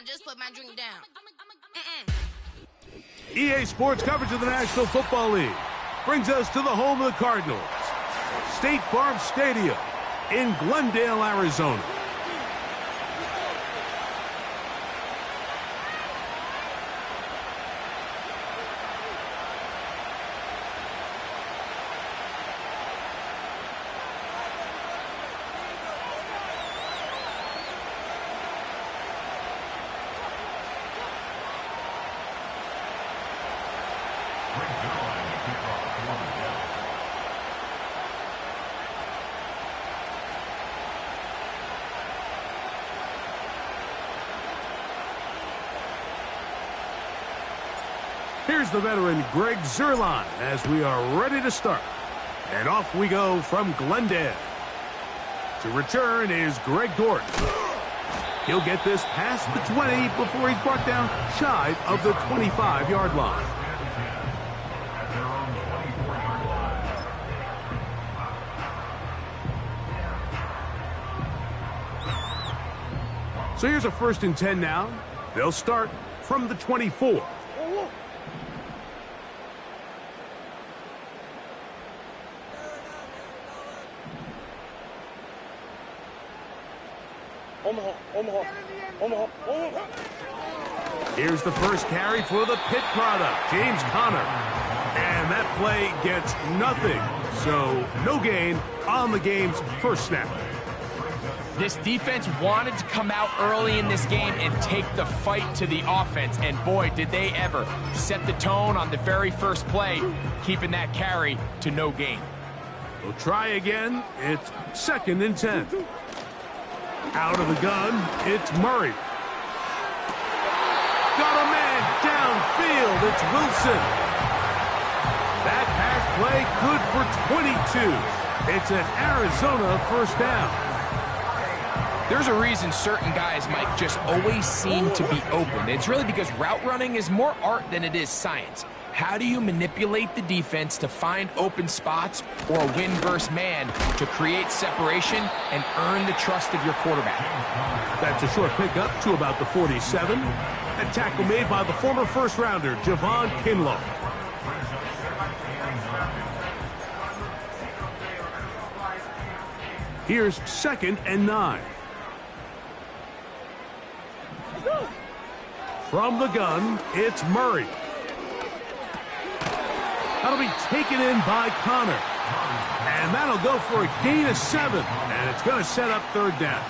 just put my drink down. EA Sports coverage of the National Football League brings us to the home of the Cardinals, State Farm Stadium in Glendale, Arizona. Here's the veteran Greg Zuerlein as we are ready to start. And off we go from Glendale. To return is Greg Dort. He'll get this past the 20 before he's brought down shy of the 25-yard line. So here's a 1st and 10 now. They'll start from the 24. Here's the first carry for the Pitt product, James Conner. And that play gets nothing. So no gain on the game's first snap. This defense wanted to come out early in this game and take the fight to the offense. And boy, did they ever set the tone on the very first play, keeping that carry to no gain. We'll try again. It's 2nd and 10. Out of the gun, it's Murray. Got a man downfield. It's Wilson. That pass play good for 22. It's an Arizona 1st down. There's a reason certain guys, Mike, just always seem to be open. It's really because route running is more art than it is science. How do you manipulate the defense to find open spots or win versus man to create separation and earn the trust of your quarterback? That's a short pickup to about the 47. A tackle made by the former first-rounder, Javon Kinlaw. Here's 2nd and 9. From the gun, it's Murray. That'll be taken in by Conner. And that'll go for a gain of 7. And it's going to set up 3rd down.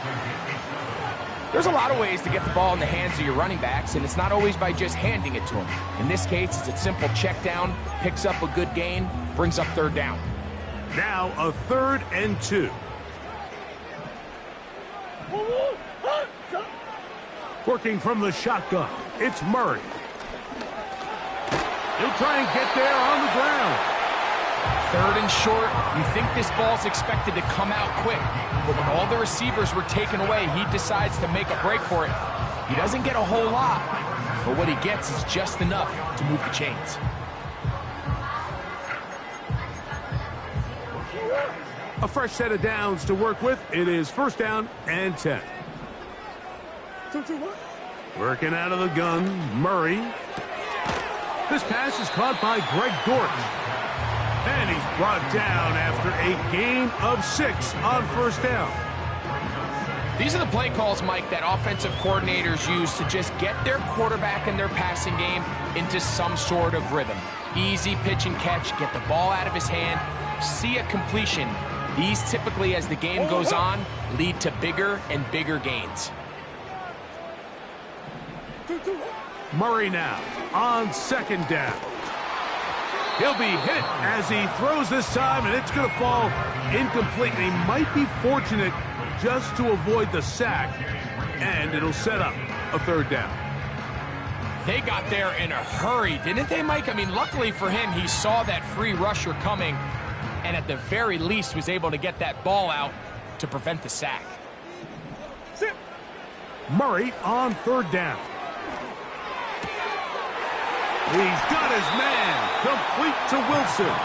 There's a lot of ways to get the ball in the hands of your running backs, and it's not always by just handing it to them. In this case, it's a simple check down, picks up a good gain, brings up 3rd down. Now a 3rd and 2. Working from the shotgun, it's Murray. He'll try and get there on the ground. 3rd and short. You think this ball's expected to come out quick, but when all the receivers were taken away, he decides to make a break for it. He doesn't get a whole lot, but what he gets is just enough to move the chains. A fresh set of downs to work with. It is 1st down and 10. Working out of the gun, Murray. This pass is caught by Greg Dort. And he's brought down after a gain of 6 on 1st down. These are the play calls, Mike, that offensive coordinators use to just get their quarterback and their passing game into some sort of rhythm. Easy pitch and catch, get the ball out of his hand, see a completion. These typically, as the game goes on, lead to bigger and bigger gains. Murray now on 2nd down. He'll be hit as he throws this time, and it's going to fall incomplete. He might be fortunate just to avoid the sack, and it'll set up a 3rd down. They got there in a hurry, didn't they, Mike? I mean, luckily for him, he saw that free rusher coming, and at the very least was able to get that ball out to prevent the sack. Murray on 3rd down. He's got his man, complete to Wilson.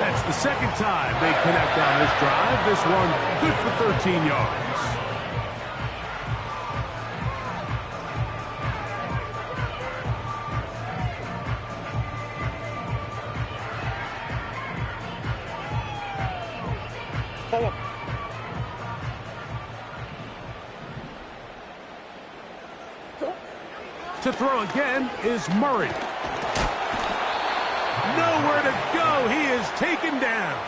That's the 2nd time they connect on this drive. This one good for 13 yards. To throw again is Murray. Nowhere to go. He is taken down.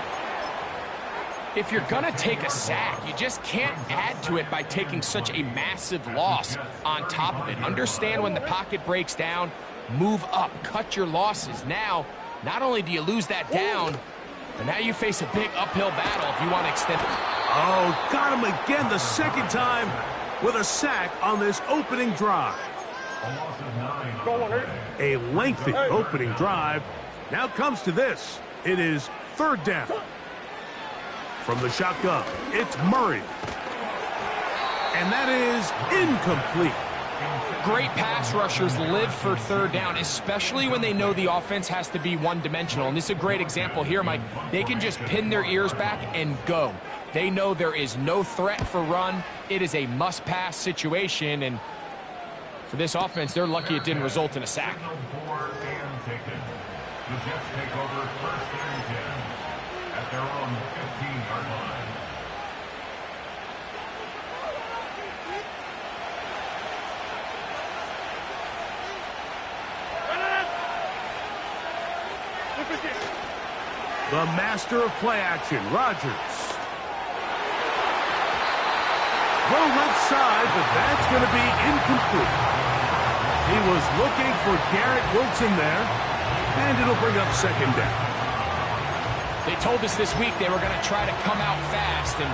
If you're going to take a sack, you just can't add to it by taking such a massive loss on top of it. Understand when the pocket breaks down, move up, cut your losses. Now, not only do you lose that down, but now you face a big uphill battle if you want to extend it. Oh, got him again the second time with a sack on this opening drive. A lengthy opening drive. Now comes to this. It is third down. From the shotgun, it's Murray. And that is incomplete. Great pass rushers live for third down, especially when they know the offense has to be one-dimensional. And this is a great example here, Mike. They can just pin their ears back and go. They know there is no threat for run. It is a must-pass situation, and for this offense, they're lucky it didn't result in a sack. The Jets take over first and 10 at their own 15-yard line. The master of play action, Rodgers. Throw left side, but that's going to be incomplete. He was looking for Garrett Wilson there, and it'll bring up second down. They told us this week they were going to try to come out fast, and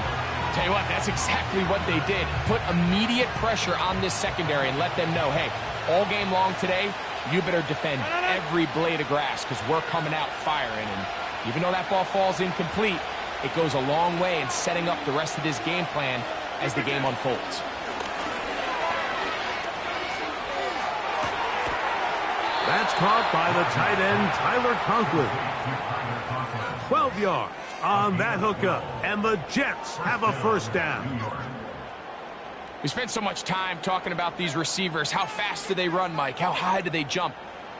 tell you what, that's exactly what they did. Put immediate pressure on this secondary and let them know, hey, all game long today, you better defend every blade of grass because we're coming out firing. And even though that ball falls incomplete, it goes a long way in setting up the rest of this game plan as the game unfolds. That's caught by the tight end, Tyler Conklin. 12 yards on that hookup, and the Jets have a first down. We spent so much time talking about these receivers. How fast do they run, Mike? How high do they jump?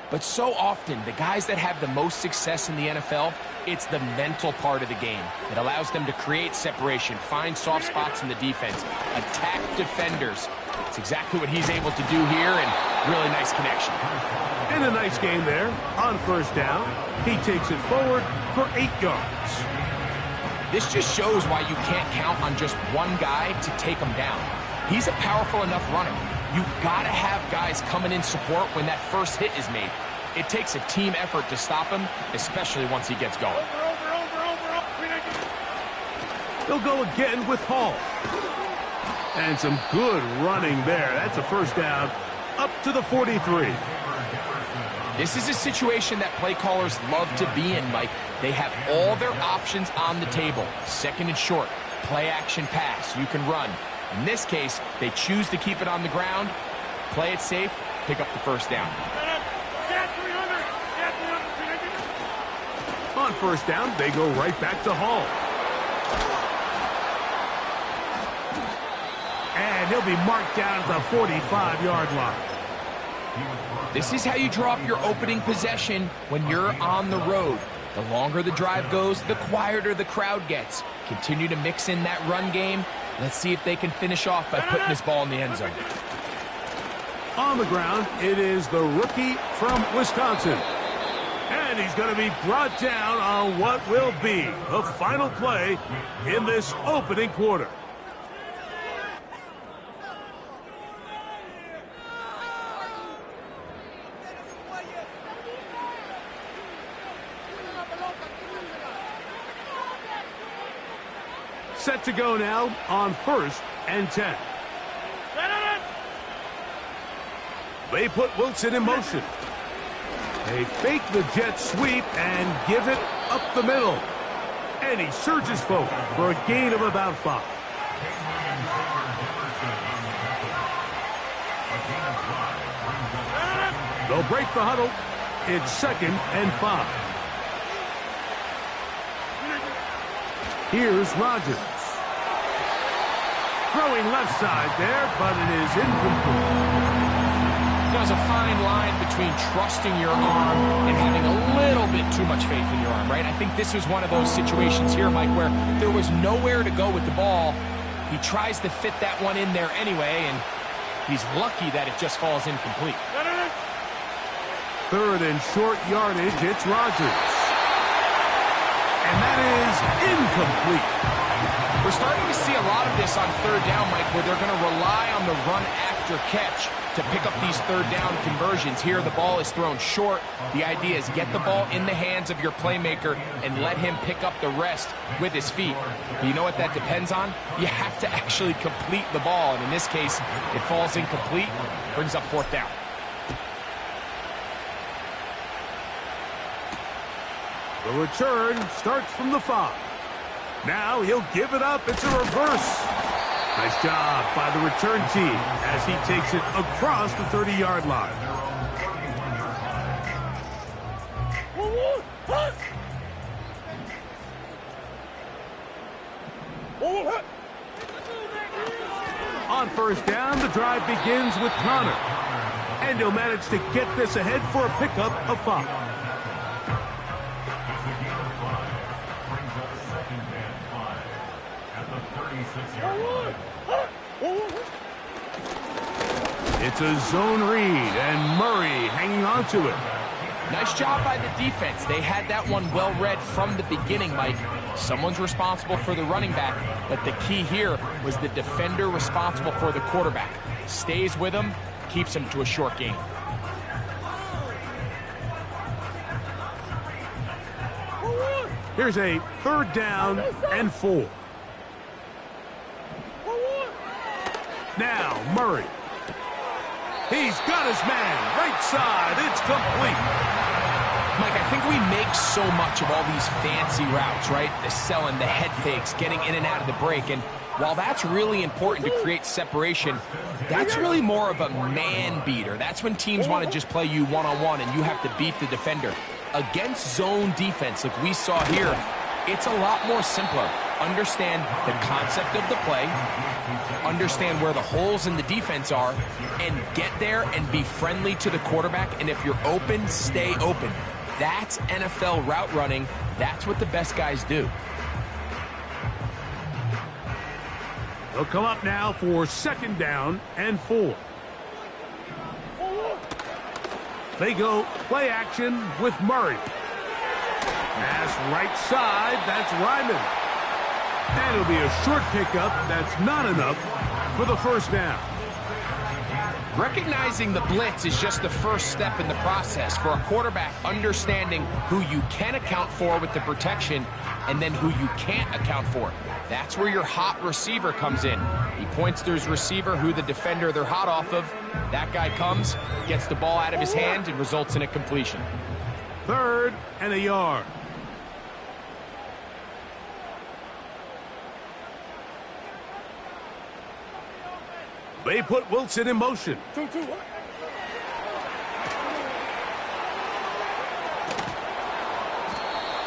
But so often, the guys that have the most success in the NFL, it's the mental part of the game. It allows them to create separation, find soft spots in the defense, attack defenders. It's exactly what he's able to do here, and really nice connection. And a nice game there. On first down, he takes it forward for 8 yards. This just shows why you can't count on just one guy to take him down. He's a powerful enough runner. You gotta have guys coming in support when that first hit is made. It takes a team effort to stop him, especially once he gets going. They'll go again with Hall. And some good running there. That's a first down up to the 43. This is a situation that play callers love to be in, Mike. They have all their options on the table. Second and short, play action pass, you can run. In this case, they choose to keep it on the ground, play it safe, pick up the first down. On first down, they go right back to Hall. And he'll be marked down at the 45-yard line. This is how you draw up your opening possession when you're on the road. The longer the drive goes, the quieter the crowd gets. Continue to mix in that run game. Let's see if they can finish off by putting this ball in the end zone. On the ground, it is the rookie from Wisconsin. And he's going to be brought down on what will be the final play in this opening quarter. Set to go now on first and 10. They put Wilson in motion. They fake the jet sweep and give it up the middle. And he surges forward for a gain of about 5. They'll break the huddle. It's second and 5. Here's Rodgers. Throwing left side there, but it is incomplete. There's a fine line between trusting your arm and having a little bit too much faith in your arm, right? I think this was one of those situations here, Mike, where there was nowhere to go with the ball. He tries to fit that one in there anyway, and he's lucky that it just falls incomplete. third and short yardage. It's Rodgers. And that is incomplete. We're starting to see a lot of this on third down, Mike, where they're going to rely on the run after catch to pick up these third down conversions. Here, the ball is thrown short. The idea is get the ball in the hands of your playmaker and let him pick up the rest with his feet. But you know what that depends on? You have to actually complete the ball, and in this case, it falls incomplete, brings up fourth down. The return starts from the 5. Now he'll give it up. It's a reverse. Nice job by the return team as he takes it across the 30-yard line. On first down, the drive begins with Connor. And he'll manage to get this ahead for a pickup of 5. It's a zone read, and Murray hanging on to it. Nice job by the defense. They had that one well read from the beginning, Mike. Someone's responsible for the running back, but the key here was the defender responsible for the quarterback. Stays with him, keeps him to a short gain. Here's a third down and 4. Now, Murray. He's got his man. Right side. It's complete. Mike, I think we make so much of all these fancy routes, right? The selling, the head fakes, getting in and out of the break. And while that's really important to create separation, that's really more of a man beater. That's when teams want to just play you one-on-one and you have to beat the defender. Against zone defense, like we saw here, it's a lot more simpler. Understand the concept of the play, understand where the holes in the defense are, and get there and be friendly to the quarterback. And if you're open, stay open. That's NFL route running. That's what the best guys do. They'll come up now for second down and 4. They go play action with Murray. Pass right side, that's Ryman. And it'll be a short pickup. That's not enough for the first down. Recognizing the blitz is just the first step in the process for a quarterback, understanding who you can account for with the protection and then who you can't account for. That's where your hot receiver comes in. He points to his receiver, who the defender they're hot off of. That guy comes, gets the ball out of his hand, and results in a completion. Third and a yard. They put Wilson in motion.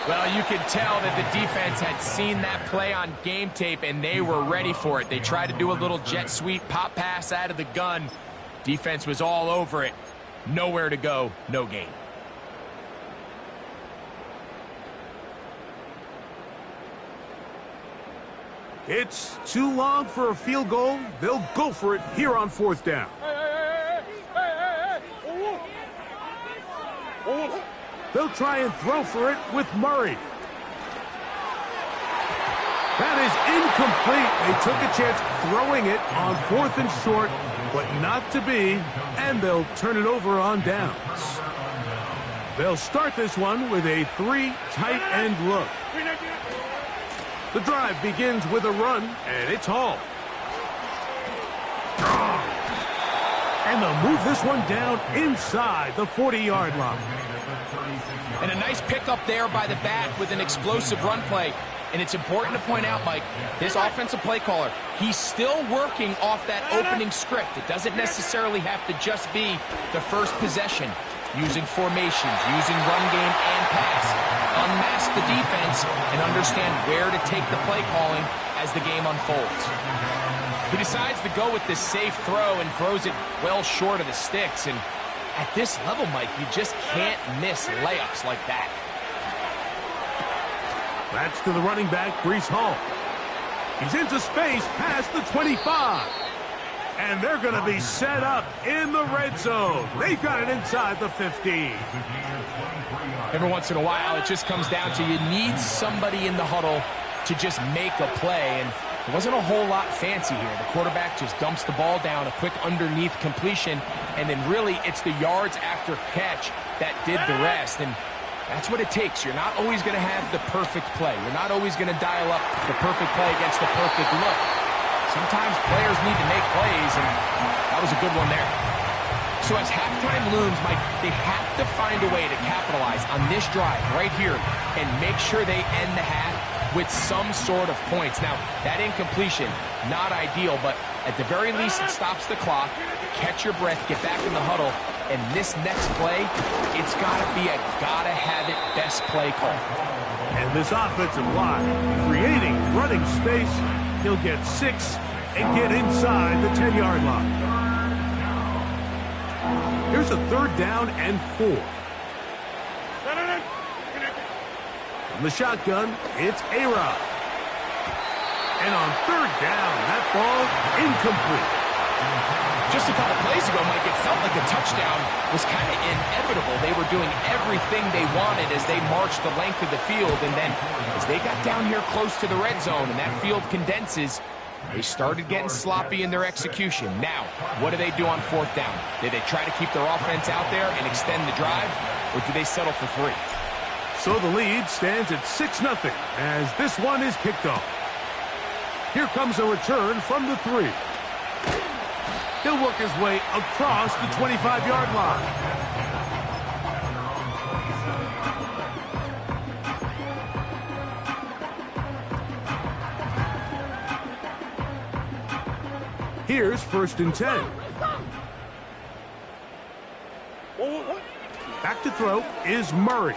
Well, you can tell that the defense had seen that play on game tape, and they were ready for it. They tried to do a little jet sweep, pop pass out of the gun. Defense was all over it. Nowhere to go, no gain. It's too long for a field goal. They'll go for it here on fourth down. They'll try and throw for it with Murray. That is incomplete. They took a chance throwing it on fourth and short, but not to be, and they'll turn it over on downs. They'll start this one with a 3 tight end look. The drive begins with a run, and it's Hall. And they'll move this one down inside the 40-yard line. And a nice pickup there by the back with an explosive run play. And it's important to point out, Mike, this offensive play caller, he's still working off that opening script. It doesn't necessarily have to just be the first possession. Using formations, using run game and pass. Unmask the defense and understand where to take the play calling as the game unfolds. He decides to go with this safe throw and throws it well short of the sticks. And at this level, Mike, you just can't miss layups like that. That's to the running back, Breece Hall. He's into space past the 25. And they're going to be set up in the red zone. They've got it inside the 15. Every once in a while, it just comes down to you need somebody in the huddle to just make a play. And it wasn't a whole lot fancy here. The quarterback just dumps the ball down, a quick underneath completion, and then really it's the yards after catch that did the rest. And that's what it takes. You're not always going to have the perfect play. You're not always going to dial up the perfect play against the perfect look. Sometimes players need to make plays, and that was a good one there. So as halftime looms, Mike, they have to find a way to capitalize on this drive right here and make sure they end the half with some sort of points. Now, that incompletion, not ideal, but at the very least it stops the clock. Catch your breath, get back in the huddle, and this next play, it's got to be a gotta-have-it best play call. And this offensive line, creating running space, he'll get 6 and get inside the 10-yard line. Here's a 3rd down and 4. From the shotgun, it's A-Rod. And on 3rd down, that ball incomplete. Just a couple plays ago, Mike, it felt like a touchdown was kind of inevitable. They were doing everything they wanted as they marched the length of the field. And then as they got down here close to the red zone and that field condenses, they started getting sloppy in their execution. Now, what do they do on 4th down? Did they try to keep their offense out there and extend the drive, or do they settle for 3? So the lead stands at 6-0 as this one is kicked off. Here comes a return from the 3. He'll work his way across the 25-yard line. Here's 1st and 10. Back to throw is Murray.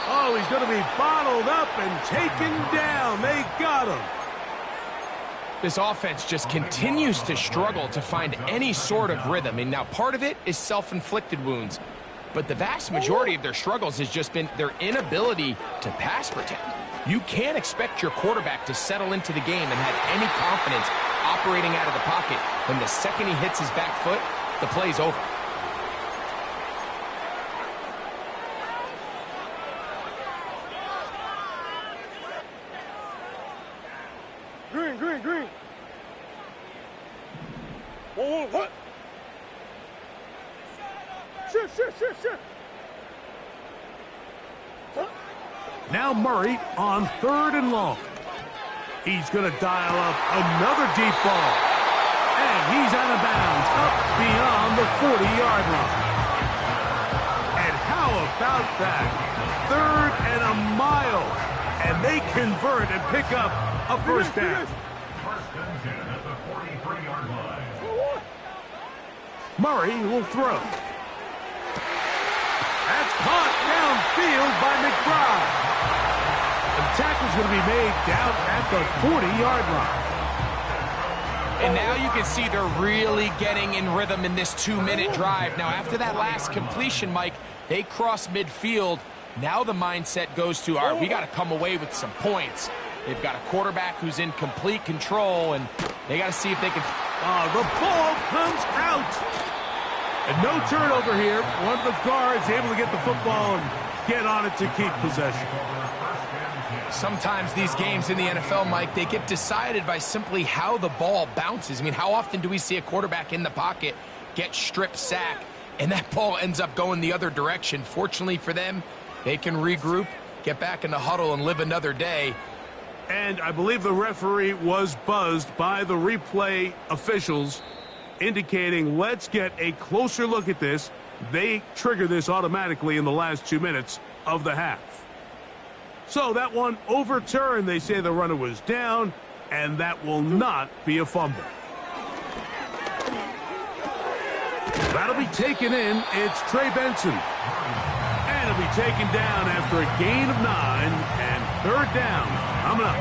Oh, he's going to be bottled up and taken down. They got him. This offense just continues to struggle to find any sort of rhythm. And now part of it is self-inflicted wounds. But the vast majority of their struggles has just been their inability to pass protect. You can't expect your quarterback to settle into the game and have any confidence operating out of the pocket when the second he hits his back foot, the play's over. Green. What? Shit. Now Murray on 3rd and long. He's going to dial up another deep ball. And he's out of bounds up beyond the 40-yard line. And how about that? 3rd and a mile. And they convert and pick up a 1st down. 1st and 10 at the 43-yard line. Murray will throw. That's caught downfield by McBride. The tackle's going to be made down at the 40-yard line. And now you can see they're really getting in rhythm in this 2-minute drive. Now, after that last completion, Mike, they cross midfield. Now the mindset goes to, all right, we got to come away with some points. They've got a quarterback who's in complete control, and they got to see if they can... The ball comes out. And no turnover here. One of the guards able to get the football and get on it to keep possession. Sometimes these games in the NFL, Mike, they get decided by simply how the ball bounces. I mean, how often do we see a quarterback in the pocket get strip sack, and that ball ends up going the other direction? Fortunately for them, they can regroup, get back in the huddle, and live another day. And I believe the referee was buzzed by the replay officials, indicating let's get a closer look at this. They trigger this automatically in the last 2 minutes of the half. So that one overturned. They say the runner was down, and that will not be a fumble. That'll be taken in. It's Trey Benson. And it'll be taken down after a gain of 9 and 3rd down. Coming up.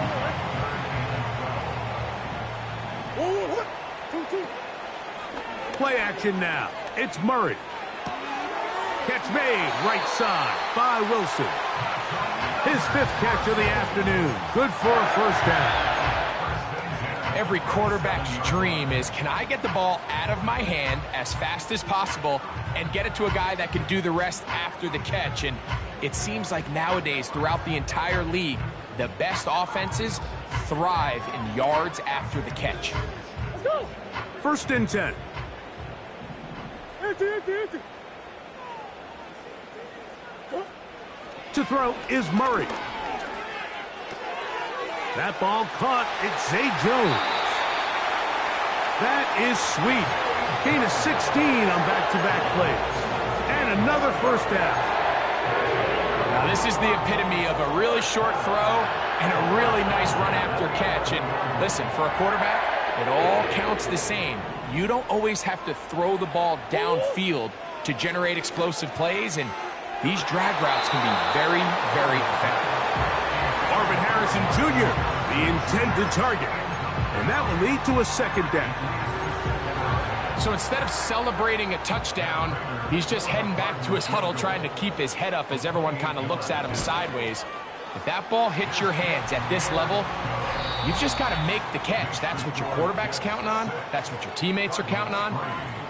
Play action now. It's Murray. Catch made right side by Wilson. His 5th catch of the afternoon. Good for a 1st down. Every quarterback's dream is, can I get the ball out of my hand as fast as possible and get it to a guy that can do the rest after the catch? And it seems like nowadays, throughout the entire league, the best offenses thrive in yards after the catch. First and 10. To throw is Murray. That ball caught. It's Zay Jones. That is sweet. Gain of 16 on back-to-back plays. And another first down. Now this is the epitome of a really short throw and a really nice run after catch. And listen, for a quarterback, it all counts the same. You don't always have to throw the ball downfield to generate explosive plays, and these drag routes can be very, very effective. Marvin Harrison Jr., the intended target. And that will lead to a second down. So instead of celebrating a touchdown, he's just heading back to his huddle trying to keep his head up as everyone kind of looks at him sideways. If that ball hits your hands at this level, you've just got to make the catch. That's what your quarterback's counting on. That's what your teammates are counting on.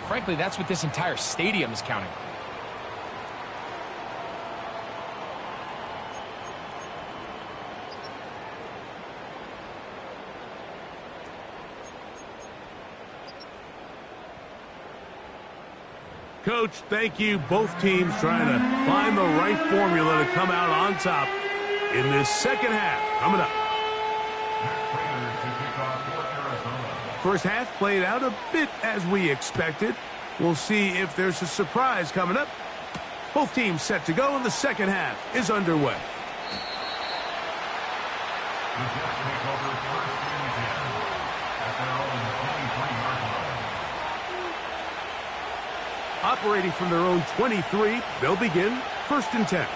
Frankly, that's what this entire stadium is counting on. Coach, thank you. Both teams trying to find the right formula to come out on top in this second half. Coming up. First half played out a bit as we expected. We'll see if there's a surprise coming up. Both teams set to go, and the second half is underway. Operating from their own 23, they'll begin first and 10.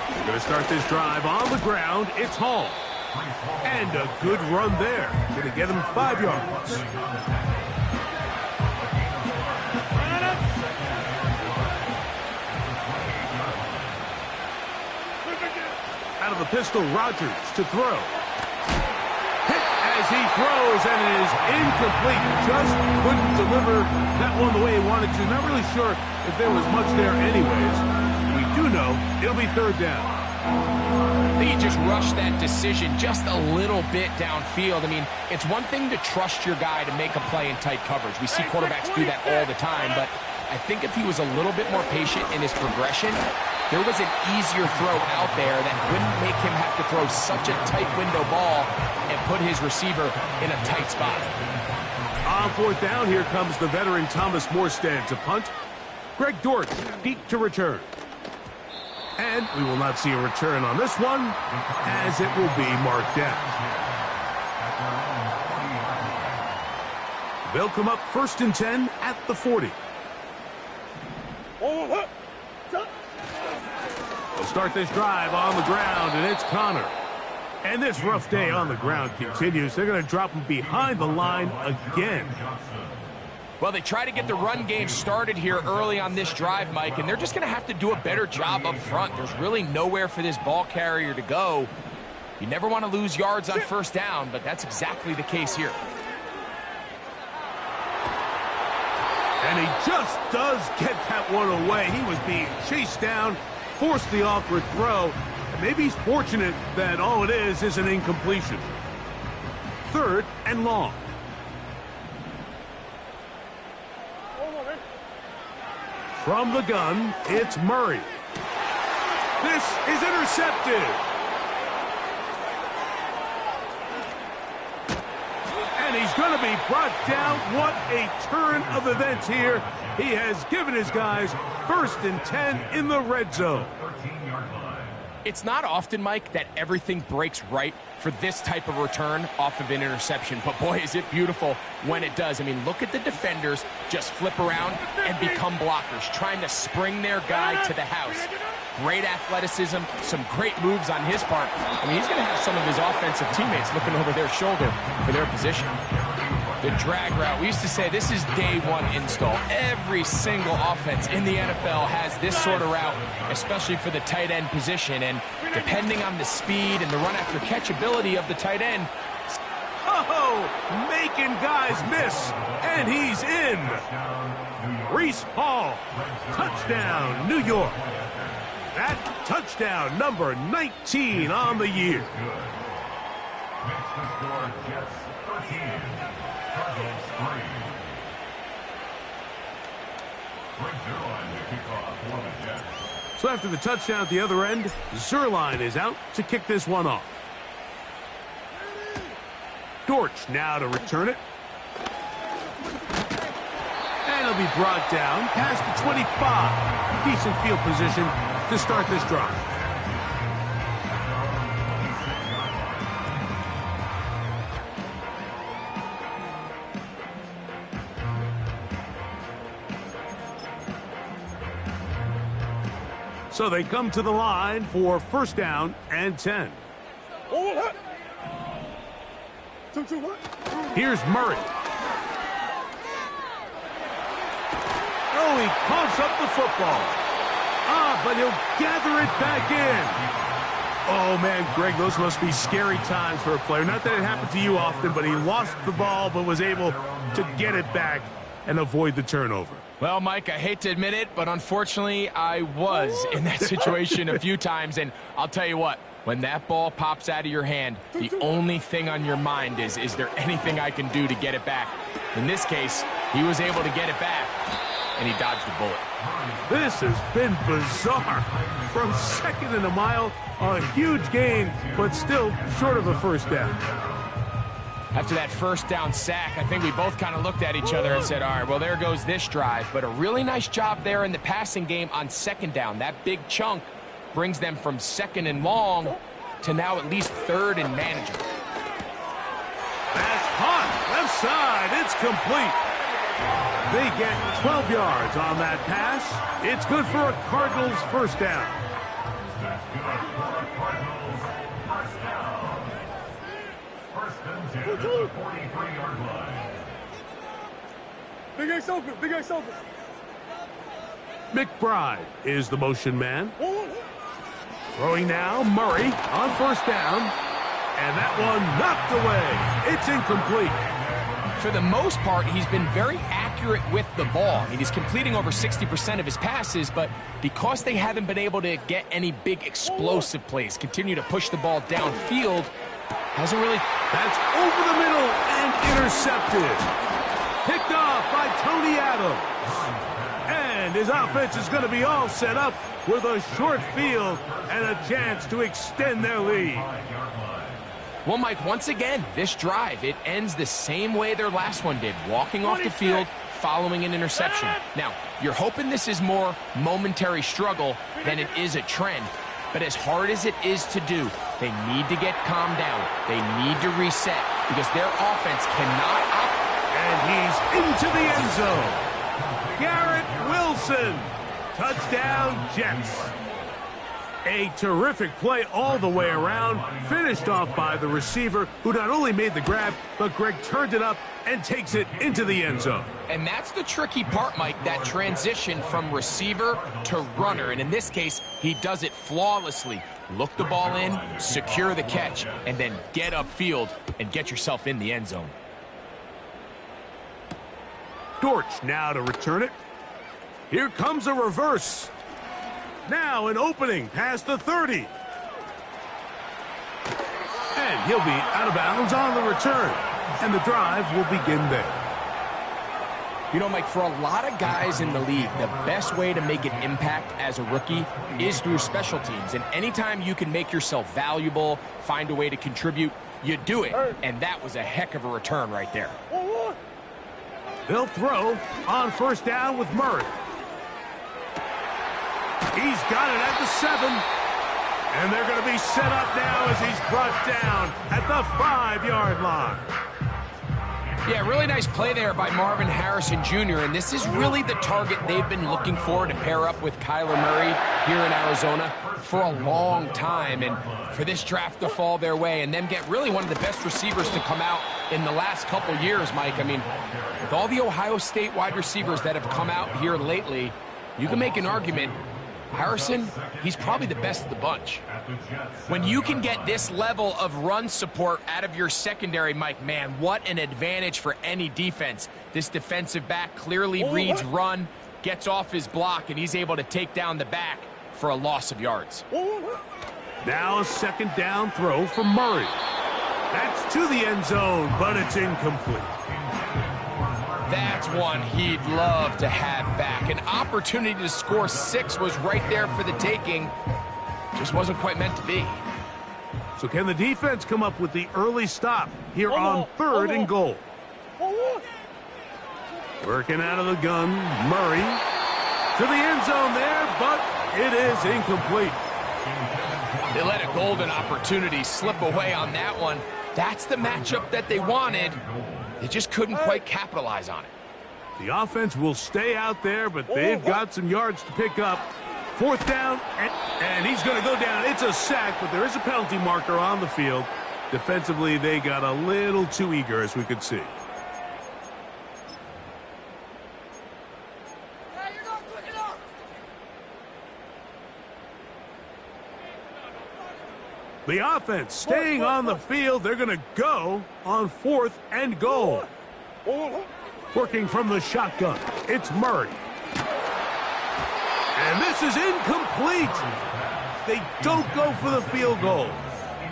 They're going to start this drive on the ground. It's Hall. And a good run there. Going to get him 5 yards. Out of the pistol, Rodgers to throw. As he throws, and it is incomplete. Just couldn't deliver that one the way he wanted to. Not really sure if there was much there anyways. We do know it'll be third down. I think he just rushed that decision just a little bit downfield. I mean, it's one thing to trust your guy to make a play in tight coverage. We see quarterbacks do that all the time, but I think if he was a little bit more patient in his progression, there was an easier throw out there that wouldn't make him have to throw such a tight window ball and put his receiver in a tight spot. On fourth down, here comes the veteran Thomas Morstead to punt. Greg Dort deep to return. And we will not see a return on this one, as it will be marked down. They'll come up first and 10 at the 40. They'll start this drive on the ground, and it's Connor. And this rough day on the ground continues. They're going to drop him behind the line again. Well, they try to get the run game started here early on this drive, Mike, and they're just going to have to do a better job up front. There's really nowhere for this ball carrier to go. You never want to lose yards on first down, but that's exactly the case here. And he just does get that one away. He was being chased down, forced the awkward throw. And maybe he's fortunate that all it is an incompletion. Third and long. From the gun, it's Murray. This is intercepted. And he's going to be brought down. What a turn of events here. He has given his guys first and 10 in the red zone. It's not often, Mike, that everything breaks right for this type of return off of an interception. But boy, is it beautiful when it does. I mean, look at the defenders just flip around and become blockers, trying to spring their guy to the house. Great athleticism, some great moves on his part. I mean, he's going to have some of his offensive teammates looking over their shoulder for their position. The drag route. We used to say this is day one install. Every single offense in the NFL has this sort of route, especially for the tight end position. And depending on the speed and the run after catch ability of the tight end. Oh, making guys miss, and he's in. Reese Hall, touchdown, New York. That touchdown, number 19 on the year. Makes the score Jets 13, Cardinals 3. Greg Zerline to kick off for the Jets. So after the touchdown at the other end, Zerline is out to kick this one off. Dortch now to return it. And it'll be brought down past the 25. Decent field position to start this drive. So they come to the line for first down and 10. Here's Murray. Oh, he coughs up the football. But he'll gather it back in. Oh, man, Greg, those must be scary times for a player. Not that it happened to you often, but he lost the ball but was able to get it back and avoid the turnover. Well, Mike, I hate to admit it, but unfortunately, I was in that situation a few times, and I'll tell you what, when that ball pops out of your hand, the only thing on your mind is there anything I can do to get it back? In this case, he was able to get it back, and he dodged the bullet. This has been bizarre. From second and a mile, a huge gain, but still short of a first down. After that first down sack, I think we both kind of looked at each other and said, all right, well, there goes this drive. But a really nice job there in the passing game on second down. That big chunk brings them from second and long to now at least third and manageable. That's hot. Left side. It's complete. They get 12 yards on that pass. It's good for a Cardinals first down. That's good for a Cardinals first down. First and 10 at the 43-yard line. Big X open, Big X open. McBride is the motion man. Throwing now, Murray on first down. And that one knocked away. It's incomplete. For the most part, he's been very accurate with the ball. I mean, he's completing over 60% of his passes, but because they haven't been able to get any big explosive plays, continue to push the ball downfield, hasn't really... That's over the middle and intercepted. Picked off by Tony Adams. And his offense is going to be all set up with a short field and a chance to extend their lead. Well, Mike, once again, this drive, it ends the same way their last one did, walking off the field, following an interception. Now, you're hoping this is more momentary struggle than it is a trend, but as hard as it is to do, they need to get calmed down. They need to reset because their offense cannot And he's into the end zone. Garrett Wilson. Touchdown, Jets. A terrific play all the way around, finished off by the receiver, who not only made the grab, but Greg turned it up and takes it into the end zone. And that's the tricky part, Mike, that transition from receiver to runner. And in this case, he does it flawlessly. Look the ball in, secure the catch, and then get upfield and get yourself in the end zone. Dortch now to return it. Here comes a reverse. Now an opening past the 30. And he'll be out of bounds on the return. And the drive will begin there. You know, Mike, for a lot of guys in the league, the best way to make an impact as a rookie is through special teams. And anytime you can make yourself valuable, find a way to contribute, you do it. And that was a heck of a return right there. They'll throw on first down with Murray. He's got it at the 7. And they're going to be set up now as he's brought down at the 5-yard line. Yeah, really nice play there by Marvin Harrison Jr., and this is really the target they've been looking for to pair up with Kyler Murray here in Arizona for a long time, and for this draft to fall their way and them get really one of the best receivers to come out in the last couple years, Mike. I mean, with all the Ohio State wide receivers that have come out here lately, you can make an argument. Harrison, he's probably the best of the bunch. When you can get this level of run support out of your secondary, Mike, man, what an advantage for any defense. This defensive back clearly reads run, gets off his block, and he's able to take down the back for a loss of yards. Now a second down throw for Murray. That's to the end zone, but it's incomplete. That's one he'd love to have back. An opportunity to score 6 was right there for the taking. Just wasn't quite meant to be. So can the defense come up with the early stop here on 3rd and goal? Working out of the gun, Murray to the end zone there, but it is incomplete. They let a golden opportunity slip away on that one. That's the matchup that they wanted. They just couldn't quite capitalize on it. The offense will stay out there, but they've got some yards to pick up. 4th down, and he's going to go down. It's a sack, but there is a penalty marker on the field. Defensively, they got a little too eager, as we could see. The offense staying on the field. They're going to go on 4th and goal. Working from the shotgun, it's Murray. And this is incomplete. They don't go for the field goal.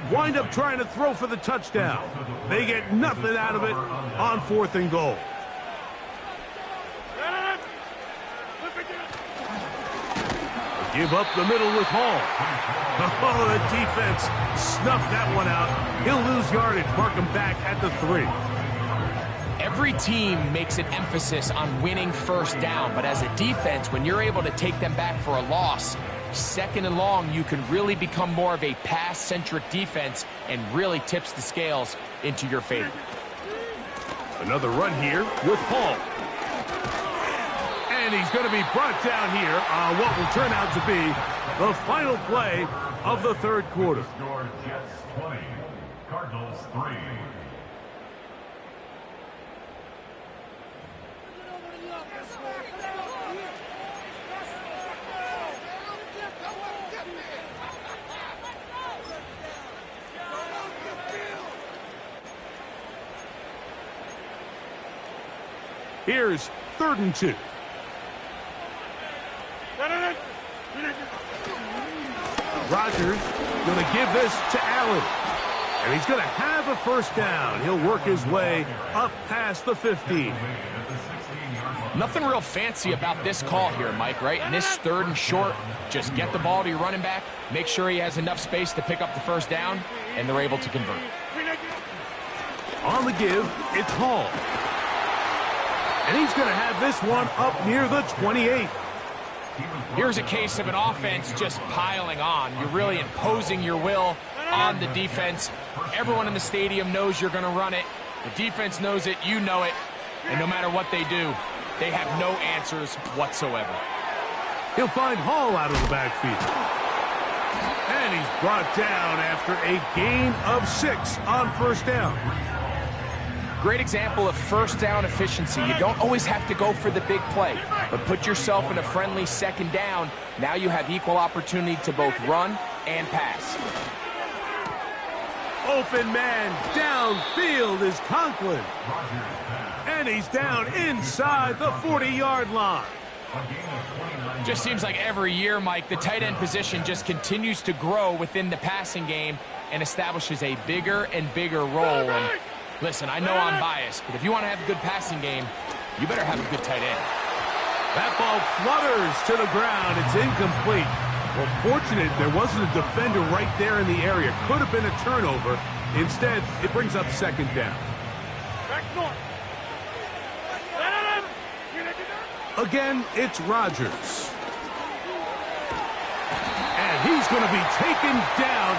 Wind up trying to throw for the touchdown. They get nothing out of it on 4th and goal. Give up the middle with Hall. Oh, the defense snuffed that one out. He'll lose yardage, mark him back at the 3. Every team makes an emphasis on winning 1st down, but as a defense, when you're able to take them back for a loss, 2nd and long, you can really become more of a pass-centric defense and really tips the scales into your favor. Another run here with Hall. And he's going to be brought down here on what will turn out to be the final play of the 3rd quarter. Score Jets 20, Cardinals 3. Here's 3rd and 2. Rodgers going to give this to Allen. And he's going to have a 1st down. He'll work his way up past the 15. Nothing real fancy about this call here, Mike, right? In this 3rd and short, just get the ball to your running back, make sure he has enough space to pick up the 1st down, and they're able to convert. On the give, it's Hall. And he's going to have this one up near the 28. Here's a case of an offense just piling on. You're really imposing your will on the defense. Everyone in the stadium knows you're going to run it. The defense knows it, you know it. And no matter what they do, they have no answers whatsoever. He'll find Hall out of the backfield. And he's brought down after a gain of 6 on 1st down. Great example of 1st down efficiency. You don't always have to go for the big play, but put yourself in a friendly 2nd down. Now you have equal opportunity to both run and pass. Open man downfield is Conklin. And he's down inside the 40-yard line. Just seems like every year, Mike, the tight end position just continues to grow within the passing game and establishes a bigger and bigger role. And listen, I know I'm biased, but if you want to have a good passing game, you better have a good tight end. That ball flutters to the ground. It's incomplete. Well, fortunate there wasn't a defender right there in the area. Could have been a turnover. Instead, it brings up 2nd down. Again, it's Rodgers. And he's going to be taken down.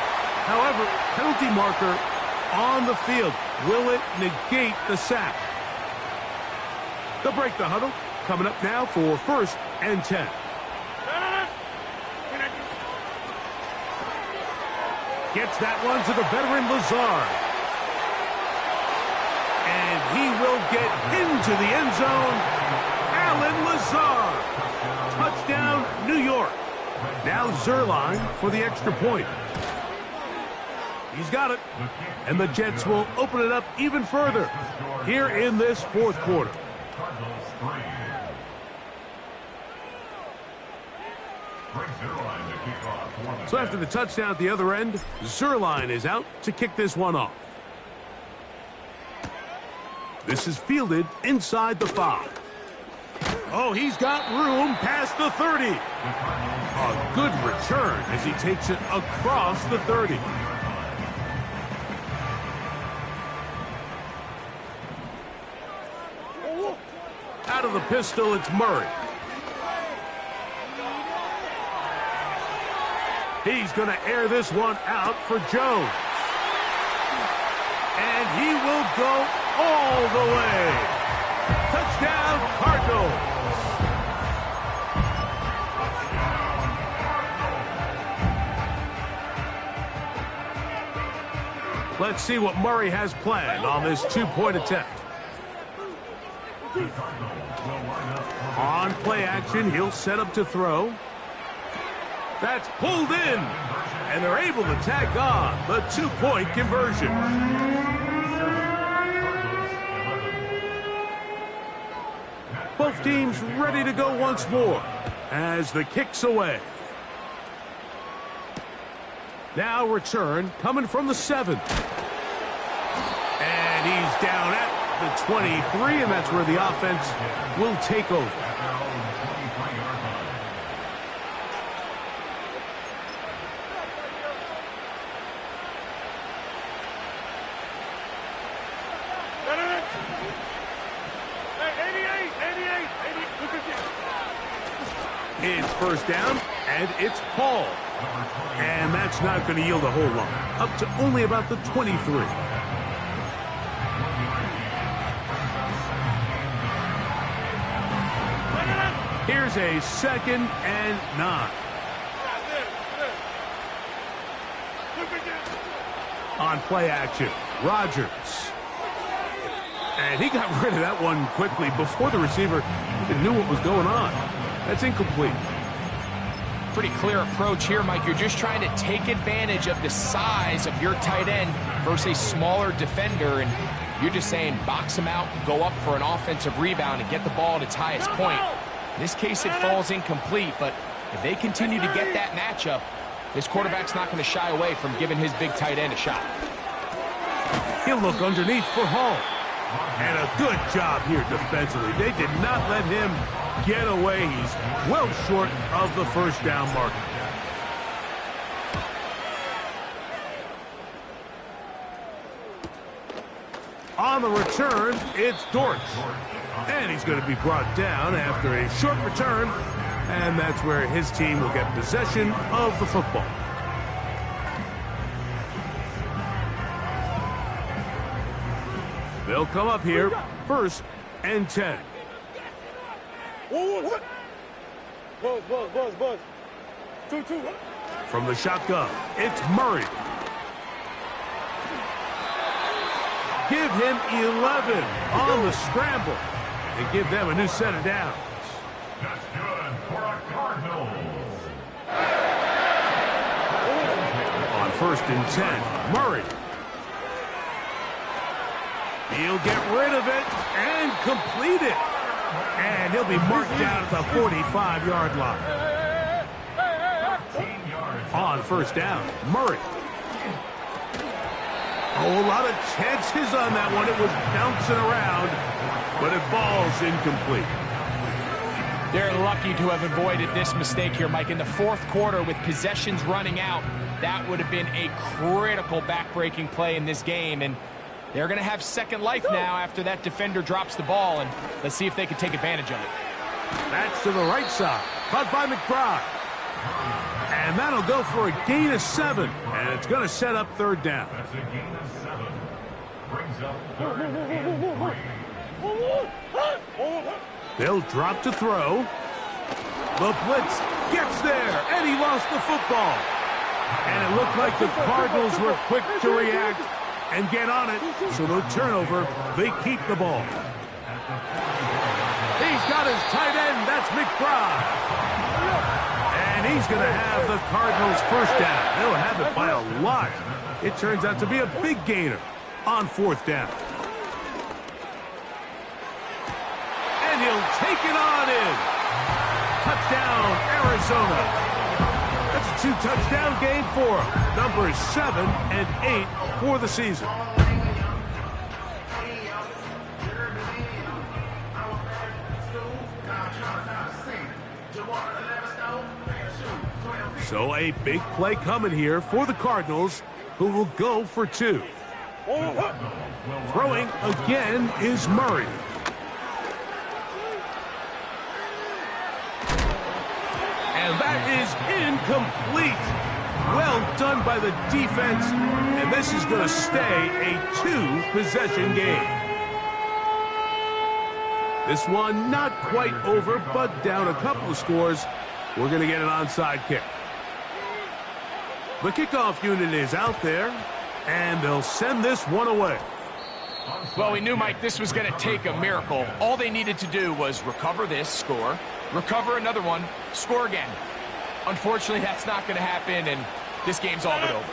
However, penalty marker on the field. Will it negate the sack? They'll break the huddle. Coming up now for 1st and 10. Gets that one to the veteran Lazard. And he will get into the end zone. Alan Lazard. Touchdown, New York. Now Zerline for the extra point. He's got it. And the Jets will open it up even further here in this fourth quarter. So after the touchdown at the other end, Zerline is out to kick this one off. This is fielded inside the 5. Oh, he's got room past the 30. A good return as he takes it across the 30. Out of the pistol, it's Murray. He's going to air this one out for Jones. And he will go all the way. Touchdown, Cardinals. Let's see what Murray has planned on this two-point attempt. On play action, he'll set up to throw. That's pulled in, and they're able to tack on the two-point conversion. Both teams ready to go once more as the kick's away. Now return coming from the 7. And he's down at the 23, and that's where the offense will take over. It's first down, and it's Paul. And that's not going to yield a whole lot. Up to only about the 23. Here's a 2nd and 9. On play action, Rodgers. And he got rid of that one quickly before the receiver even knew what was going on. That's incomplete. Pretty clear approach here, Mike. You're just trying to take advantage of the size of your tight end versus a smaller defender, and you're just saying box him out, go up for an offensive rebound, and get the ball at its highest point. In this case, it falls incomplete, but if they continue to get that matchup, this quarterback's not going to shy away from giving his big tight end a shot. He'll look underneath for Hall. And a good job here defensively. They did not let him get away. He's well short of the first down marker. On the return, it's Dortch. And he's going to be brought down after a short return. And that's where his team will get possession of the football. They'll come up here, 1st and 10. Buzz. 2-2. From the shotgun, it's Murray. Give him 11 on the scramble and give them a new set of downs. That's good for a Cardinals. On 1st and 10, Murray. He'll get rid of it and complete it. And he'll be marked down at the 45-yard line. On 1st down, Murray. Oh, a lot of chances on that one. It was bouncing around, but it falls incomplete. They're lucky to have avoided this mistake here, Mike. In the 4th quarter, with possessions running out, that would have been a critical back-breaking play in this game. And they're going to have second life now after that defender drops the ball, and let's see if they can take advantage of it. That's to the right side. Caught by McBride. And that'll go for a gain of 7, and it's going to set up 3rd down. That's a gain of 7. Brings up 3rd and 3. They'll drop to throw. The blitz gets there, and he lost the football. And it looked like the Cardinals were quick to react and get on it. So no turnover. They keep the ball. He's got his tight end. That's McBride. And he's going to have the Cardinals first down. They'll have it by a lot. It turns out to be a big gainer on fourth down. And he'll take it on in. Touchdown, Arizona. That's a 2-touchdown game for him. Numbers 7 and 8 for the season. So a big play coming here for the Cardinals, who will go for 2. Throwing again is Murray. And that is incomplete. Well done by the defense, and this is going to stay a 2-possession game. This one not quite over, but down a couple of scores. We're going to get an onside kick. The kickoff unit is out there, and they'll send this one away. Well, we knew, Mike, this was going to take a miracle. All they needed to do was recover this, score, recover another one, score again. Unfortunately, that's not going to happen, and this game's all but over.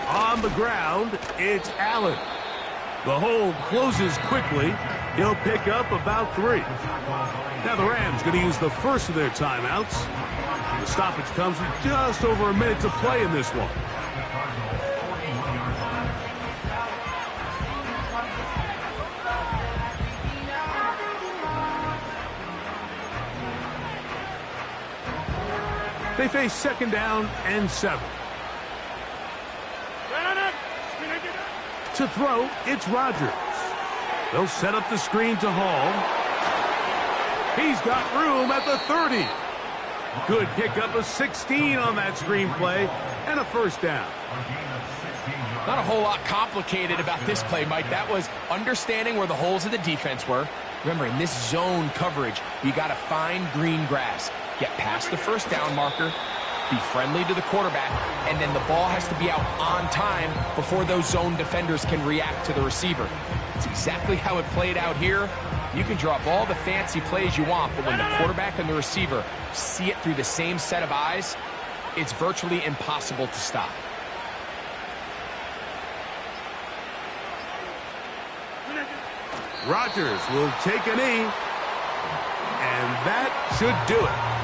On the ground, it's Allen. The hold closes quickly. He'll pick up about 3. Now the Rams going to use the first of their timeouts. The stoppage comes with just over a minute to play in this one. They face second down and 7. To throw, it's Rodgers. They'll set up the screen to Hall. He's got room at the 30. Good pickup of 16 on that screen play and a first down. Not a whole lot complicated about this play, Mike. That was understanding where the holes of the defense were. Remember, in this zone coverage, you got to find green grass. Get past the first down marker, be friendly to the quarterback, and then the ball has to be out on time before those zone defenders can react to the receiver. It's exactly how it played out here. You can draw up all the fancy plays you want, but when the quarterback and the receiver see it through the same set of eyes, it's virtually impossible to stop. Rodgers will take a knee, and that should do it.